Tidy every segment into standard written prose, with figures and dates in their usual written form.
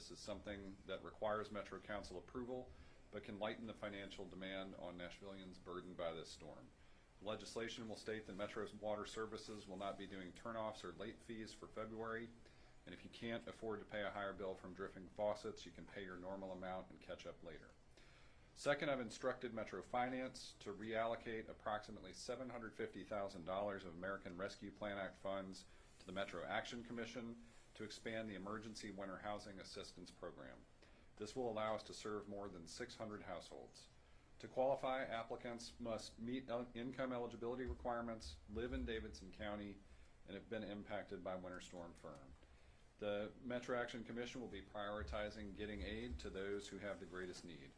This is something that requires Metro Council approval, but can lighten the financial demand on Nashvillians burdened by this storm. Legislation will state that Metro's water services will not be doing turnoffs or late fees for February, and if you can't afford to pay a higher bill from dripping faucets, you can pay your normal amount and catch up later. Second, I've instructed Metro Finance to reallocate approximately $750,000 of American Rescue Plan Act funds to the Metro Action Commission to expand the Emergency Winter Housing Assistance Program. This will allow us to serve more than 600 households. To qualify, applicants must meet income eligibility requirements, live in Davidson County, and have been impacted by Winter Storm Fern. The Metro Action Commission will be prioritizing getting aid to those who have the greatest need.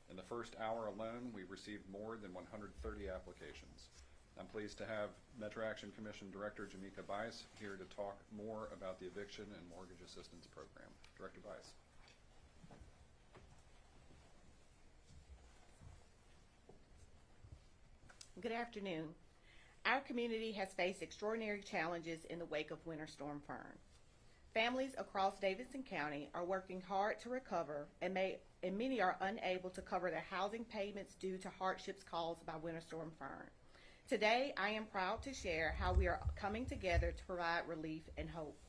In the first hour alone, we've received more than 130 applications. I'm pleased to have Metro Action Commission Director Jamika Bice here to talk more about the Eviction and Mortgage Assistance Program. Director Bice. Good afternoon. Our community has faced extraordinary challenges in the wake of Winter Storm Fern. Families across Davidson County are working hard to recover, and many are unable to cover their housing payments due to hardships caused by Winter Storm Fern. Today, I am proud to share how we are coming together to provide relief and hope.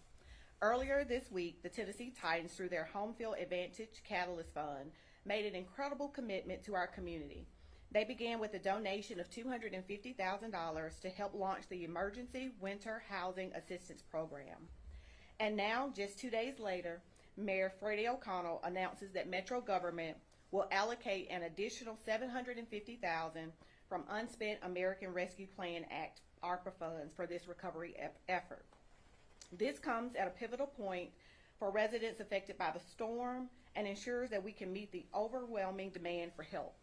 Earlier this week, the Tennessee Titans, through their Home Field Advantage Catalyst Fund, made an incredible commitment to our community. They began with a donation of $250,000 to help launch the Emergency Winter Housing Assistance Program. And now, just 2 days later, Mayor Freddie O'Connell announces that Metro government will allocate an additional $750,000 from unspent American Rescue Plan Act ARPA funds for this recovery effort. This comes at a pivotal point for residents affected by the storm and ensures that we can meet the overwhelming demand for help.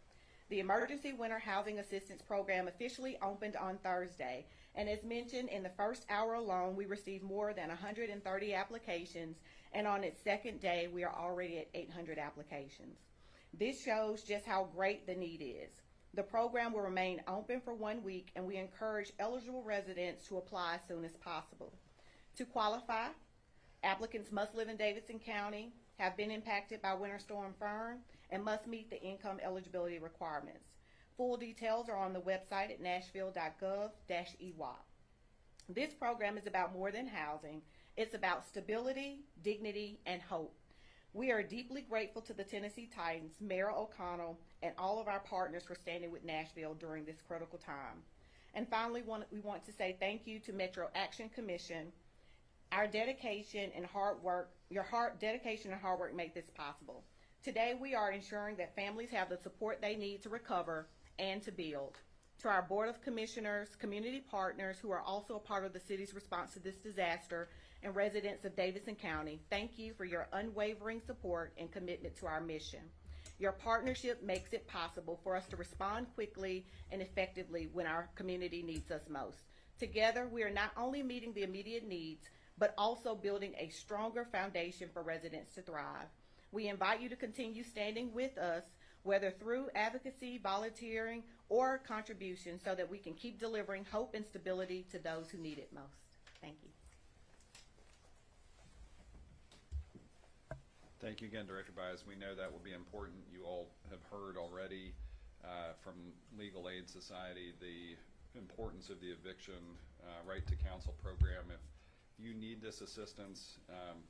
The Emergency Winter Housing Assistance Program officially opened on Thursday, and as mentioned, in the first hour alone, we received more than 130 applications, and on its second day, we are already at 800 applications. This shows just how great the need is. The program will remain open for 1 week, and we encourage eligible residents to apply as soon as possible. To qualify, applicants must live in Davidson County, have been impacted by Winter Storm Fern, and must meet the income eligibility requirements. Full details are on the website at nashville.gov/EWOP. This program is about more than housing. It's about stability, dignity, and hope. We are deeply grateful to the Tennessee Titans, Mayor O'Connell, and all of our partners for standing with Nashville during this critical time. And finally, we want to say thank you to Metro Action Commission. Our dedication and hard work, dedication and hard work make this possible. Today, we are ensuring that families have the support they need to recover and to build. To our Board of Commissioners, community partners who are also a part of the city's response to this disaster, and residents of Davidson County, thank you for your unwavering support and commitment to our mission. Your partnership makes it possible for us to respond quickly and effectively when our community needs us most. Together, we are not only meeting the immediate needs, but also building a stronger foundation for residents to thrive. We invite you to continue standing with us, whether through advocacy, volunteering, or contribution, so that we can keep delivering hope and stability to those who need it most. Thank you. Thank you again, Director Bias. We know that will be important. You all have heard already from Legal Aid Society the importance of the eviction right to counsel program. If you need this assistance,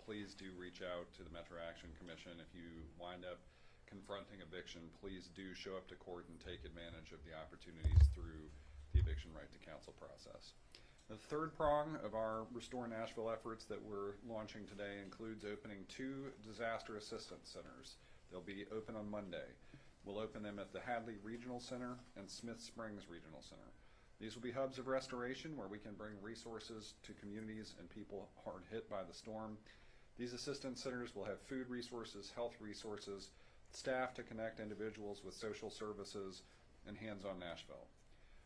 please do reach out to the Metro Action Commission. If you wind up confronting eviction, please do show up to court and take advantage of the opportunities through the eviction right to counsel process. The third prong of our Restore Nashville efforts that we're launching today includes opening 2 disaster assistance centers. They'll be open on Monday. We'll open them at the Hadley Regional Center and Smith Springs Regional Center. These will be hubs of restoration where we can bring resources to communities and people hard hit by the storm. These assistance centers will have food resources, health resources, staff to connect individuals with social services, and hands-on Nashville.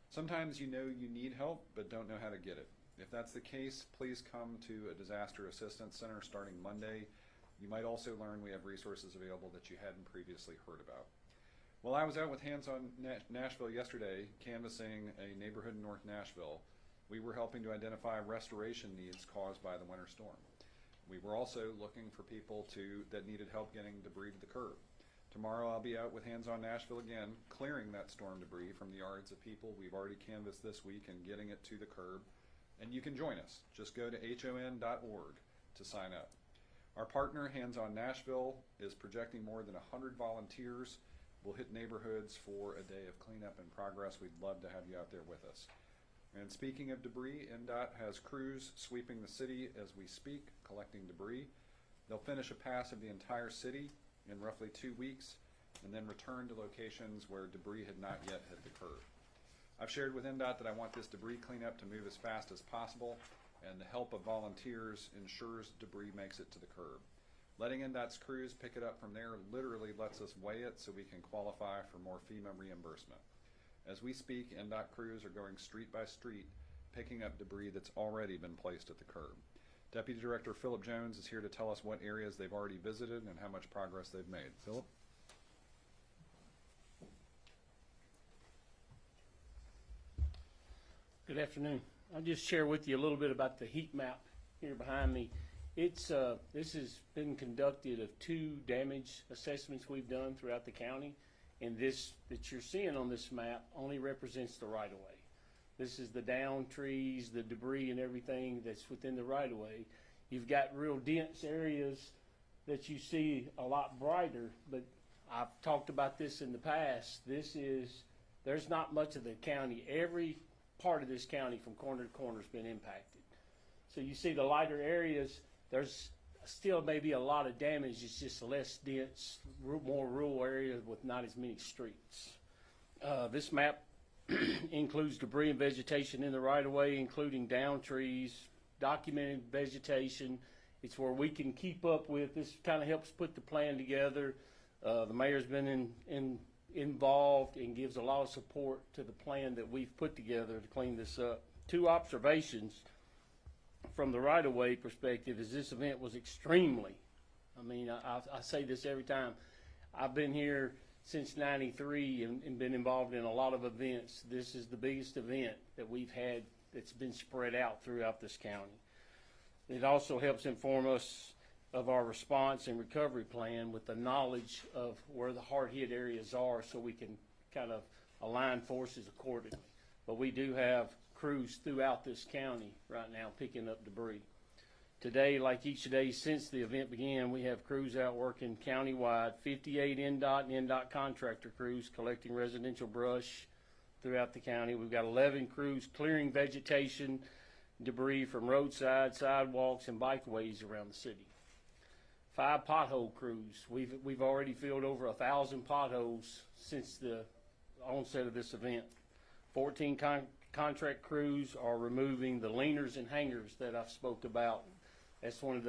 Sometimes you know you need help but don't know how to get it. If that's the case, please come to a disaster assistance center starting Monday. You might also learn we have resources available that you hadn't previously heard about. While I was out with Hands on Nashville yesterday, canvassing a neighborhood in North Nashville, we were helping to identify restoration needs caused by the winter storm. We were also looking for people that needed help getting debris to the curb. Tomorrow I'll be out with Hands on Nashville again, clearing that storm debris from the yards of people we've already canvassed this week and getting it to the curb. And you can join us. Just go to hon.org to sign up. Our partner, Hands on Nashville, is projecting more than 100 volunteers. We'll hit neighborhoods for a day of cleanup and progress. We'd love to have you out there with us. And speaking of debris, NDOT has crews sweeping the city as we speak, collecting debris. They'll finish a pass of the entire city in roughly 2 weeks, and then return to locations where debris had not yet hit the curb. I've shared with NDOT that I want this debris cleanup to move as fast as possible, and the help of volunteers ensures debris makes it to the curb. Letting NDOT's crews pick it up from there literally lets us weigh it so we can qualify for more FEMA reimbursement. As we speak, NDOT crews are going street by street, picking up debris that's already been placed at the curb. Deputy Director Philip Jones is here to tell us what areas they've already visited and how much progress they've made. Philip? Good afternoon. I'll just share with you a little bit about the heat map here behind me. This has been conducted of 2 damage assessments we've done throughout the county, and this that you're seeing on this map only represents the right-of-way. This is the down trees, the debris and everything that's within the right-of-way. You've got real dense areas that you see a lot brighter, but I've talked about this in the past. There's not much of the county. Every part of this county from corner to corner has been impacted. So you see the lighter areas, there's still maybe a lot of damage. It's just less dense, more rural areas with not as many streets. This map includes debris and vegetation in the right-of-way, including down trees, documented vegetation. It's where we can keep up with. This kind of helps put the plan together. The mayor's been involved and gives a lot of support to the plan that we've put together to clean this up. 2 observations from the right-of-way perspective is this event was extremely, I say this every time. I've been here since '93 and been involved in a lot of events. This is the biggest event that we've had that's been spread out throughout this county. It also helps inform us of our response and recovery plan with the knowledge of where the hard-hit areas are so we can kind of align forces accordingly. But we do have crews throughout this county right now picking up debris. Today, like each day since the event began, we have crews out working countywide, 58 NDOT and NDOT contractor crews collecting residential brush throughout the county. We've got 11 crews clearing vegetation, debris from roadside, sidewalks, and bikeways around the city. 5 pothole crews. We've already filled over 1,000 potholes since the onset of this event. 14 contract crews are removing the leaners and hangers that I've spoke about. That's one of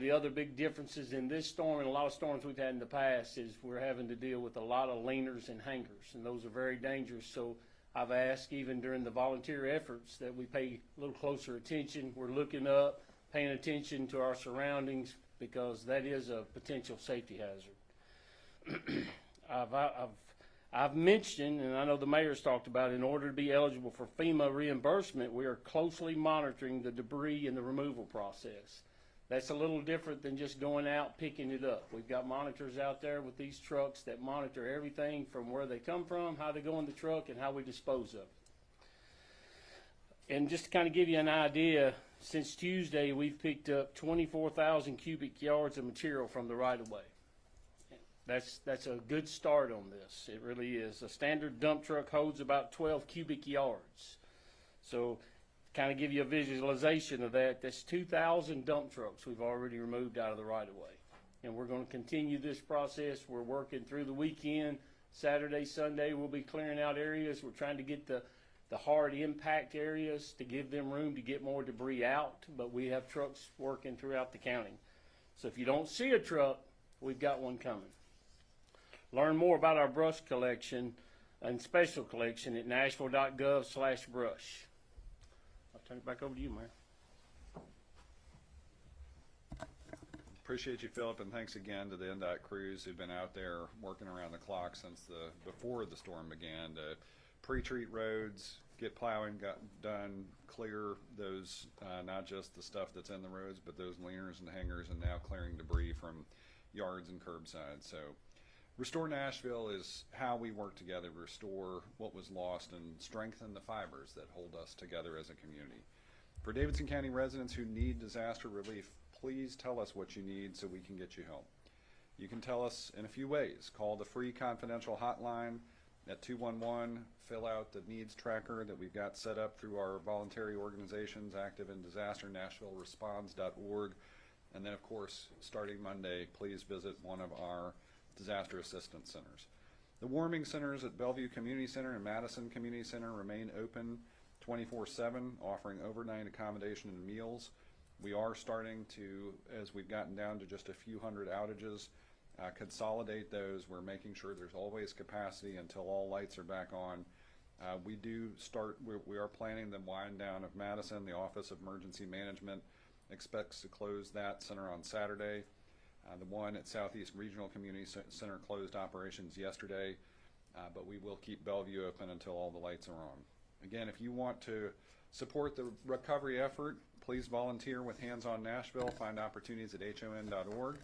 the other big differences in this storm and a lot of storms we've had in the past is we're having to deal with a lot of leaners and hangers, and those are very dangerous. So I've asked even during the volunteer efforts that we pay a little closer attention. We're looking up, paying attention to our surroundings because that is a potential safety hazard. I've mentioned, and I know the mayor's talked about, in order to be eligible for FEMA reimbursement, we are closely monitoring the debris and the removal process. That's a little different than just going out picking it up. We've got monitors out there with these trucks that monitor everything from where they come from, how they go in the truck, and how we dispose of it. And just to kind of give you an idea, since Tuesday, we've picked up 24,000 cubic yards of material from the right-of-way. That's a good start on this. It really is. A standard dump truck holds about 12 cubic yards. So kind of give you a visualization of that, that's 2,000 dump trucks we've already removed out of the right-of-way. And we're going to continue this process. We're working through the weekend. Saturday, Sunday, we'll be clearing out areas. We're trying to get the hard impact areas to give them room to get more debris out. But we have trucks working throughout the county. So if you don't see a truck, we've got one coming. Learn more about our brush collection and special collection at nashville.gov/brush. I'll turn it back over to you, Mayor. Appreciate you, Philip, and thanks again to the NDOT crews who've been out there working around the clock since before the storm began to pre-treat roads, get plowing done, clear those, not just the stuff that's in the roads, but those leaners and hangers, and now clearing debris from yards and curbside. So Restore Nashville is how we work together to restore what was lost and strengthen the fibers that hold us together as a community. For Davidson County residents who need disaster relief, please tell us what you need so we can get you help. You can tell us in a few ways. Call the free confidential hotline at 211, fill out the needs tracker that we've got set up through our voluntary organizations active in disaster, NashvilleResponds.org. And then, of course, starting Monday, please visit one of our disaster assistance centers. The warming centers at Bellevue Community Center and Madison Community Center remain open 24/7, offering overnight accommodation and meals. We are starting to, as we've gotten down to just a few hundred outages, consolidate those. We're making sure there's always capacity until all lights are back on. We are planning the wind down of Madison. The Office of Emergency Management expects to close that center on Saturday. The one at Southeast Regional Community Center closed operations yesterday, but we will keep Bellevue open until all the lights are on. Again, if you want to support the recovery effort, please volunteer with Hands on Nashville. Find opportunities at HON.org.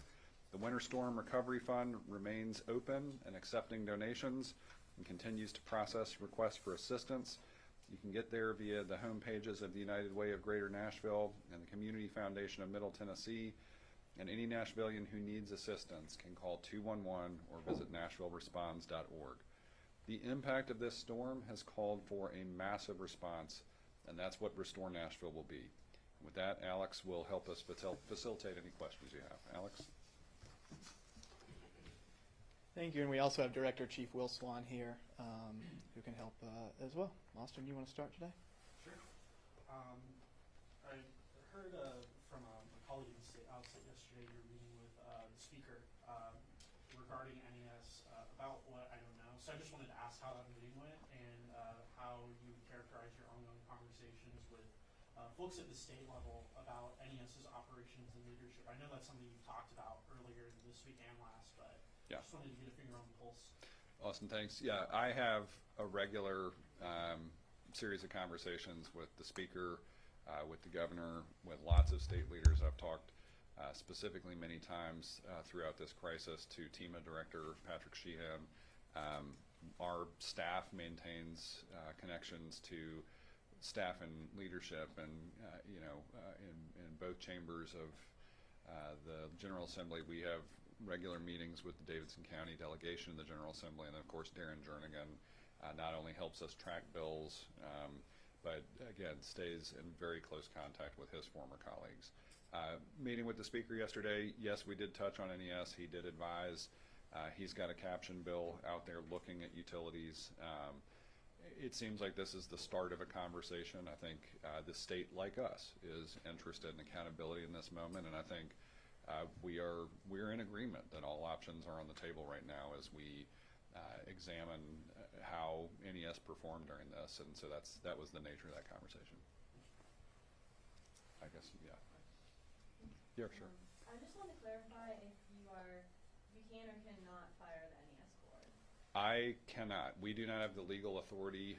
The Winter Storm Recovery Fund remains open and accepting donations and continues to process requests for assistance. You can get there via the home pages of the United Way of Greater Nashville and the Community Foundation of Middle Tennessee. And any Nashvilleian who needs assistance can call 211 or visit NashvilleResponds.org. The impact of this storm has called for a massive response, and that's what Restore Nashville will be. With that, Alex will help us facilitate any questions you have. Alex? Thank you, and we also have Director Chief Will Swan here, who can help as well. Austin, you want to start today? Sure. I heard from a colleague in the state outset yesterday you were meeting with the speaker regarding NES about what I don't know. So I just wanted to ask how that meeting went and how you would characterize your ongoing conversations with folks at the state level about NES's operations and leadership. I know that's something you talked about earlier this week and last, but Yeah. just wanted to get a finger on the pulse. Austin, thanks. Yeah, I have a regular series of conversations with the speaker, with the governor, with lots of state leaders. I've talked specifically many times throughout this crisis to TEMA Director Patrick Sheehan. Our staff maintains connections to staff and leadership, and in both chambers of the General Assembly, we have regular meetings with the Davidson County delegation in the General Assembly, and then of course Darren Jernigan not only helps us track bills, but again stays in very close contact with his former colleagues. Meeting with the speaker yesterday, yes, we did touch on NES. He did advise. He's got a caption bill out there looking at utilities. It seems like this is the start of a conversation. I think the state, like us, is interested in accountability in this moment, and I think we're in agreement that all options are on the table right now as we examine how NES performed during this, and so that was the nature of that conversation. I guess, yeah. Yeah, sure. I just want to clarify if you can or cannot fire the NES board. I cannot. We do not have the legal authority.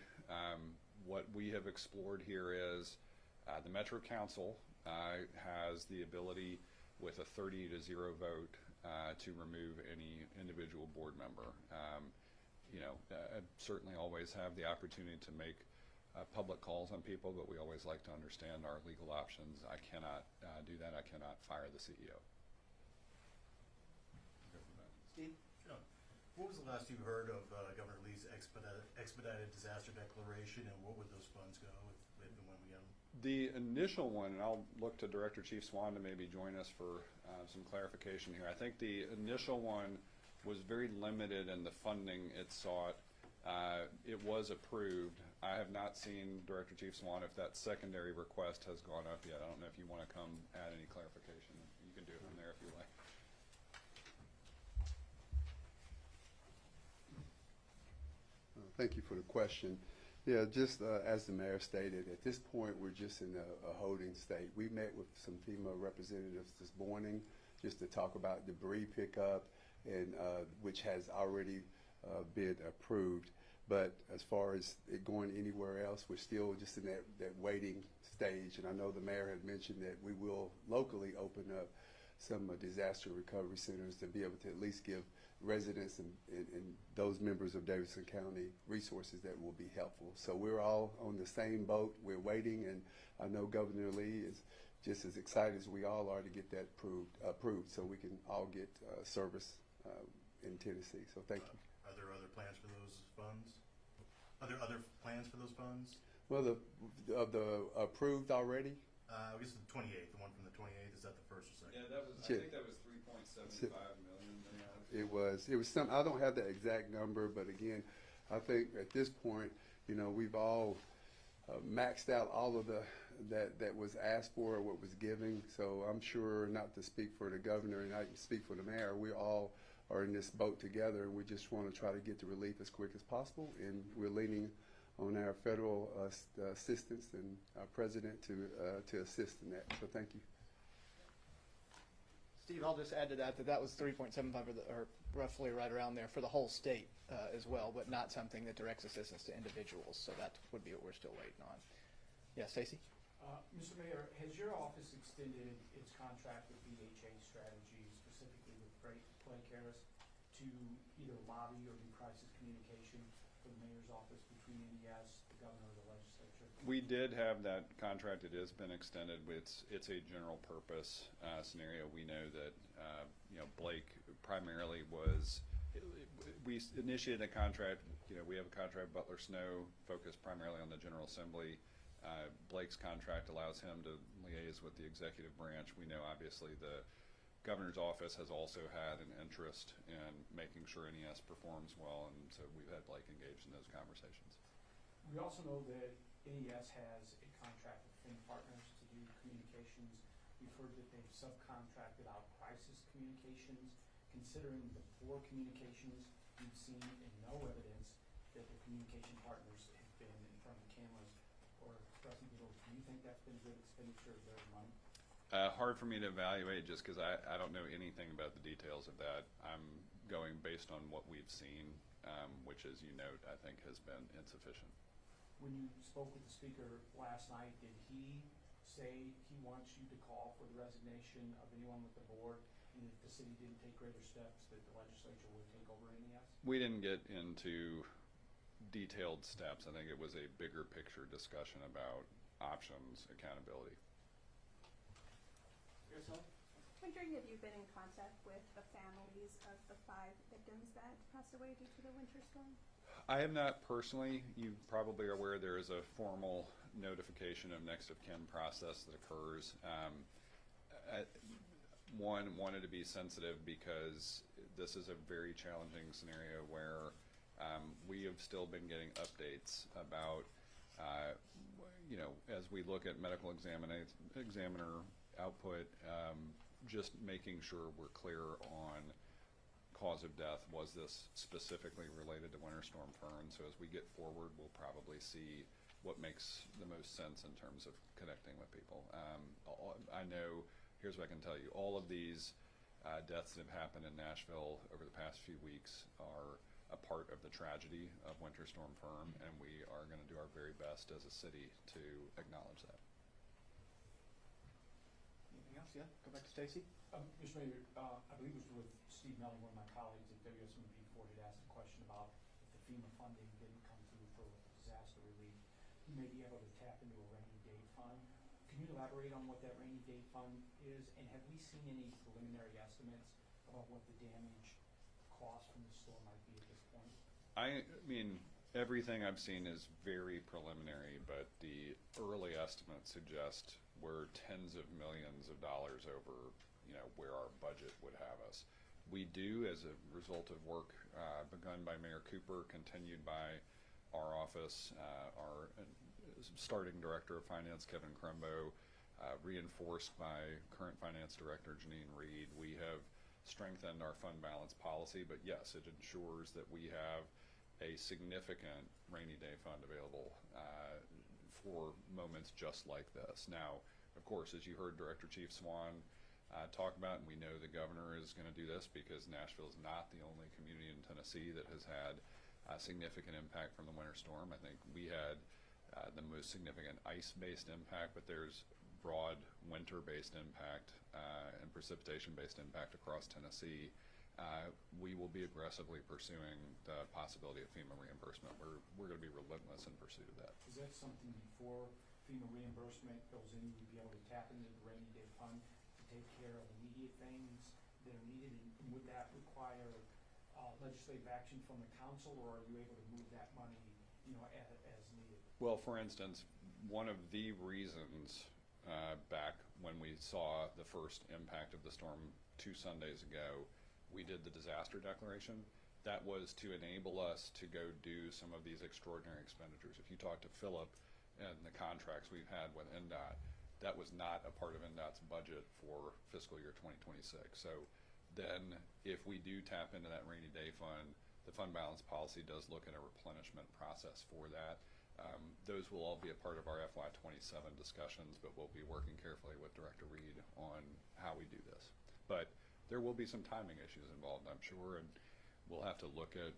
What we have explored here is the Metro Council has the ability with a 30-0 vote to remove any individual board member. I certainly always have the opportunity to make public calls on people, but we always like to understand our legal options. I cannot do that. I cannot fire the CEO. Steve? What was the last you heard of Governor Lee's expedited disaster declaration, and what would those funds go if and when we get them? The initial one, and I'll look to Director Chief Swan to maybe join us for some clarification here. I think the initial one was very limited in the funding it sought. It was approved. I have not seen, Director Chief Swan, if that secondary request has gone up yet. I don't know if you want to come add any clarification. You can do it from there if you like. Thank you for the question. Yeah, just as the mayor stated, at this point we're just in a holding state. We met with some FEMA representatives this morning just to talk about debris pickup, and which has already been approved. But as far as it going anywhere else, we're still just in that waiting stage. And I know the mayor had mentioned that we will locally open up some disaster recovery centers to be able to at least give residents and those members of Davidson County resources that will be helpful. So we're all on the same boat. We're waiting, and I know Governor Lee is just as excited as we all are to get that approved so we can all get service in Tennessee. So thank you. Are there other plans for those funds? Are there other plans for those funds? Well, the approved already. I guess the 28th, the one from the 28th, is that the first or second? Yeah, that was, I think that was 3.75 million. It was some. I don't have the exact number, but again, I think at this point, we've all maxed out all of that was asked for, what was given. So I'm sure, not to speak for the governor and I can speak for the mayor, we all are in this boat together, and we just want to try to get the relief as quick as possible. And we're leaning on our federal assistance and our president to assist in that. So thank you. Steve, I'll just add to that was 3.75 or roughly right around there for the whole state as well, but not something that directs assistance to individuals. So that would be what we're still waiting on. Yeah, Stacy? Mr. Mayor, has your office extended its contract with BHA Strategy, specifically with Blake Harris, to either lobby or do crisis communication for the mayor's office between NES, the governor, or the legislature? We did have that contract. It has been extended. It's a general purpose scenario. We know that Blake primarily was. We initiated a contract. We have a contract with Butler Snow focused primarily on the General Assembly. Blake's contract allows him to liaise with the executive branch. We know obviously the governor's office has also had an interest in making sure NES performs well, and so we've had Blake engaged in those conversations. We also know that NES has a contract with Finn Partners to do communications. We've heard that they've subcontracted out crisis communications. Considering the poor communications we've seen and no evidence that the communication partners have been in front of the cameras or expressing people, do you think that's been a good expenditure of their money? Hard for me to evaluate just because I don't know anything about the details of that. I'm going based on what we've seen, which, as you note, I think has been insufficient. When you spoke with the speaker last night, did he say he wants you to call for the resignation of anyone with the board, and if the city didn't take greater steps, that the legislature would take over NES? We didn't get into detailed steps. I think it was a bigger picture discussion about options, accountability. Yourself? Wondering if you've been in contact with the families of the 5 victims that passed away due to the winter storm? I have not personally. You probably are aware there is a formal notification of next of kin process that occurs. One, wanted to be sensitive because this is a very challenging scenario where we have still been getting updates about, as we look at medical examiner output, just making sure we're clear on cause of death. Was this specifically related to Winter Storm Fern? So as we get forward, we'll probably see what makes the most sense in terms of connecting with people. I know, here's what I can tell you, all of these deaths that have happened in Nashville over the past few weeks are a part of the tragedy of Winter Storm Fern, and we are going to do our very best as a city to acknowledge that. Anything else? Yeah, go back to Stacy. Mr. Mayor, I believe it was with Steve Melling, one of my colleagues at WSMP before, had asked a question about if the FEMA funding didn't come through for disaster relief, you may be able to tap into a rainy day fund. Can you elaborate on what that rainy day fund is, and have we seen any preliminary estimates about what the damage cost from the storm might be at this point? I mean, everything I've seen is very preliminary, but the early estimates suggest we're tens of millions of dollars over, where our budget would have us. We do, as a result of work begun by Mayor Cooper, continued by our office, our starting Director of Finance, Kevin Crumbo, reinforced by current Finance Director, Janine Reed. We have strengthened our fund balance policy, but yes, it ensures that we have a significant rainy day fund available for moments just like this. Now, of course, as you heard Director Chief Swan talk about, and we know the governor is going to do this because Nashville is not the only community in Tennessee that has had significant impact from the winter storm. I think we had the most significant ice-based impact, but there's broad winter-based impact and precipitation-based impact across Tennessee. We will be aggressively pursuing the possibility of FEMA reimbursement. We're going to be relentless in pursuit of that. Is that something before FEMA reimbursement goes in, you'd be able to tap into the rainy day fund to take care of immediate things that are needed? And would that require legislative action from the council, or are you able to move that money, as needed? Well, for instance, one of the reasons back when we saw the first impact of the storm 2 Sundays ago, we did the disaster declaration. That was to enable us to go do some of these extraordinary expenditures. If you talk to Philip and the contracts we've had with NDOT, that was not a part of NDOT's budget for fiscal year 2026. So then if we do tap into that rainy day fund, the fund balance policy does look at a replenishment process for that. Those will all be a part of our FY27 discussions, but we'll be working carefully with Director Reed on how we do this. But there will be some timing issues involved, I'm sure, and we'll have to look at,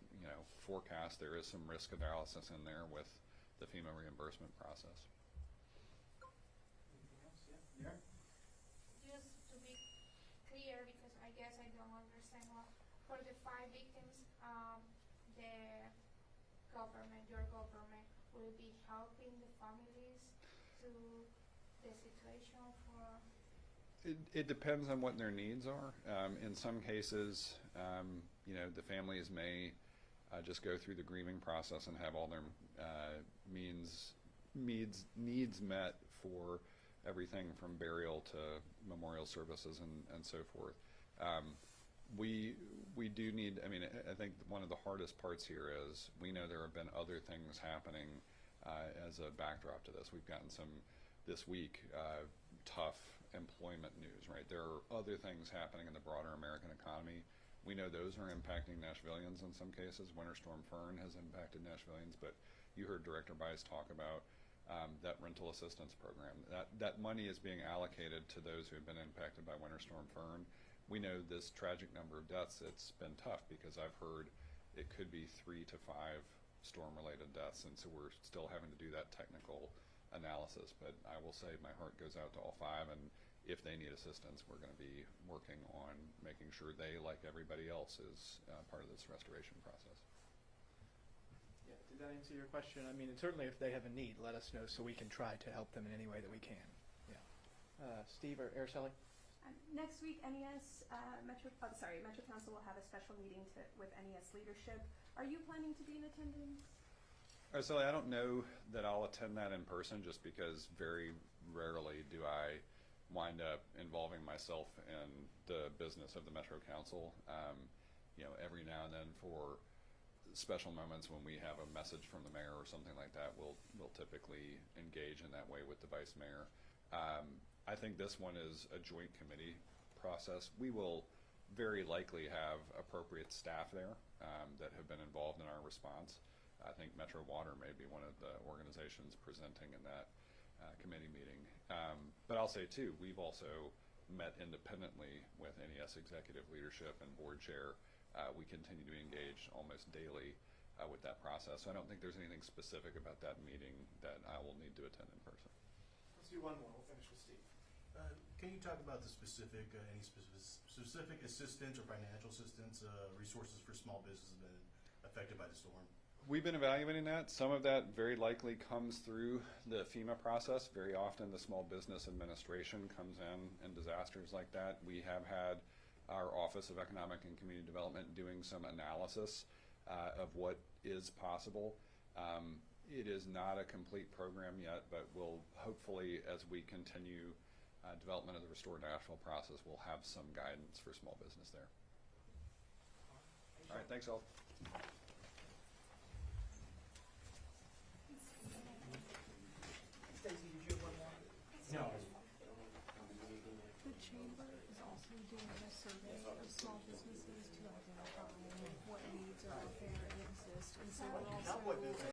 forecast. There is some risk analysis in there with the FEMA reimbursement process. Anything else? Yeah. Just to be clear, because I guess I don't understand well, for the 5 victims, the government, your government, will be helping the families to the situation for... It depends on what their needs are. In some cases, the families may just go through the grieving process and have all their needs met for everything from burial to memorial services and so forth. We do need, I think one of the hardest parts here is we know there have been other things happening as a backdrop to this. We've gotten some, this week, tough employment news, right? There are other things happening in the broader American economy. We know those are impacting Nashvillians in some cases. Winter Storm Fern has impacted Nashvillians, but you heard Director Bice talk about that rental assistance program. That money is being allocated to those who have been impacted by Winter Storm Fern. We know this tragic number of deaths. It's been tough because I've heard it could be 3 to 5 storm-related deaths, and so we're still having to do that technical analysis. But I will say my heart goes out to all 5, and if they need assistance, we're going to be working on making sure they, like everybody else, is part of this restoration process. Yeah, did that answer your question? Certainly if they have a need, let us know so we can try to help them in any way that we can. Yeah. Steve or Araceli? Next week, Metro Council will have a special meeting with NES leadership. Are you planning to be in attendance? So I don't know that I'll attend that in person, just because very rarely do I wind up involving myself in the business of the Metro Council. Every now and then for special moments when we have a message from the mayor or something like that, we'll typically engage in that way with the vice mayor. I think this one is a joint committee process. We will very likely have appropriate staff there that have been involved in our response. I think Metro Water may be one of the organizations presenting in that committee meeting. But I'll say too, we've also met independently with NES executive leadership and board chair. We continue to engage almost daily with that process. So I don't think there's anything specific about that meeting that I will need to attend in person. Let's do one more. We'll finish with Steve. Can you talk about the any specific assistance or financial assistance resources for small businesses been affected by the storm? We've been evaluating that. Some of that very likely comes through the FEMA process. Very often the Small Business Administration comes in disasters like that. We have had our Office of Economic and Community Development doing some analysis of what is possible. It is not a complete program yet, but we'll hopefully, as we continue development of the Restore Nashville process, we'll have some guidance for small business there. All right, thanks all. Stacey, did you have one more? No. The chamber is also doing a survey of small businesses to identify what needs are out there and exist, and so we're also